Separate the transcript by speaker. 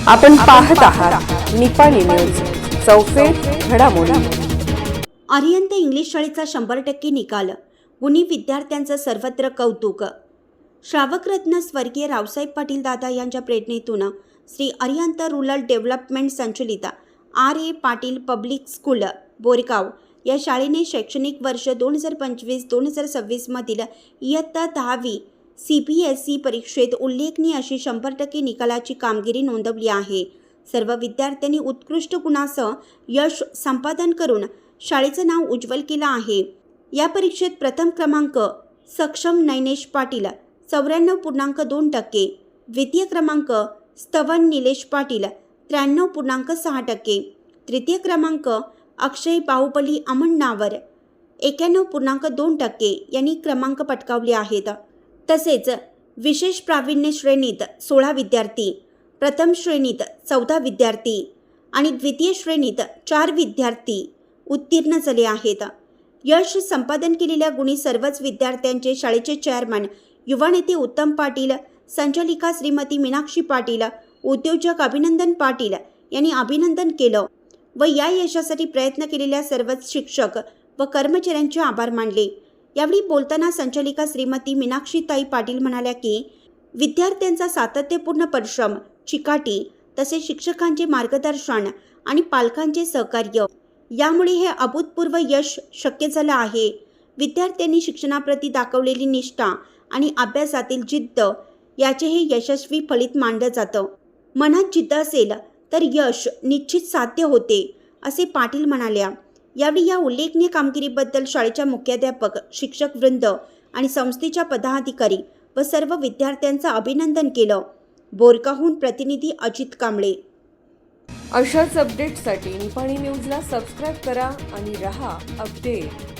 Speaker 1: आपण पाहत आहात निपाणी न्यूज, चौफेर घडामोडी।
Speaker 2: आर्यंत इंग्लिश शाळेचा 100% निकाल, गुणी विद्यार्थ्यांचं सर्वत्र कौतुक। श्रावकरत्न स्वर्गीय रावसाहेब पाटील दादा यांच्या प्रेरणेतून श्री आर्यंत रूरल डेव्हलपमेंट संचलित R.A. Patil public school Borgaon या शाळेने शैक्षणिक वर्ष 2025-2026 मधील इयत्ता 10वी CBSE परीक्षेत उल्लेखनीय अशी 100% निकालाची कामगिरी नोंदवली आहे। सर्व विद्यार्थ्यांनी उत्कृष्ट गुणांसह यश संपादन करून शाळेचं नाव उज्ज्वल केलं आहे। या परीक्षेत प्रथम क्रमांक सक्षम नैनेश पाटील 94.2%, द्वितीय क्रमांक स्तवन निलेश पाटील 93.6%, तृतीय क्रमांक अक्षय बाहुबली अमन नावर 91.2% यांनी क्रमांक पटकावले आहेत। तसेच विशेष प्रावीण्य श्रेणीत 16 विद्यार्थी, प्रथम श्रेणीत 14 विद्यार्थी आणि द्वितीय श्रेणीत 4 विद्यार्थी उत्तीर्ण झाले आहेत। यश संपादन केलेल्या गुणी सर्वच विद्यार्थ्यांचे शाळेचे चेअरमन युवा नेते उत्तम पाटील, संचालिका श्रीमती मीनाक्षी पाटील, उद्योजक अभिनंदन पाटील यांनी अभिनंदन केलं व या यशासाठी प्रयत्न केलेल्या सर्वच शिक्षक व कर्मचाऱ्यांचे आभार मानले। यावेळी बोलताना संचालिका श्रीमती मीनाक्षीताई पाटील म्हणाल्या की विद्यार्थ्यांचा सातत्यपूर्ण परिश्रम, चिकाटी तसेच शिक्षकांचे मार्गदर्शन आणि पालकांचे सहकार्य यामुळे हे अभूतपूर्व यश शक्य झालं आहे। विद्यार्थ्यांनी शिक्षणाप्रती दाखवलेली निष्ठा आणि अभ्यासातील जिद्द याचे हे यशस्वी फलित मानलं जातं। मनात जिद्द असेल तर यश निश्चित साध्य होते, असे पाटील म्हणाल्या। यावेळी या उल्लेखनीय कामगिरीबद्दल शाळेच्या मुख्याध्यापक, शिक्षक वृंद आणि संस्थेच्या पदाधिकारी व सर्व विद्यार्थ्यांचं अभिनंदन केलं। बोरगावहून प्रतिनिधी अजित कांबळे।
Speaker 1: अशाच अपडेट्ससाठी निपाणी न्यूजला सबस्क्राईब करा आणि रहा अपडेट।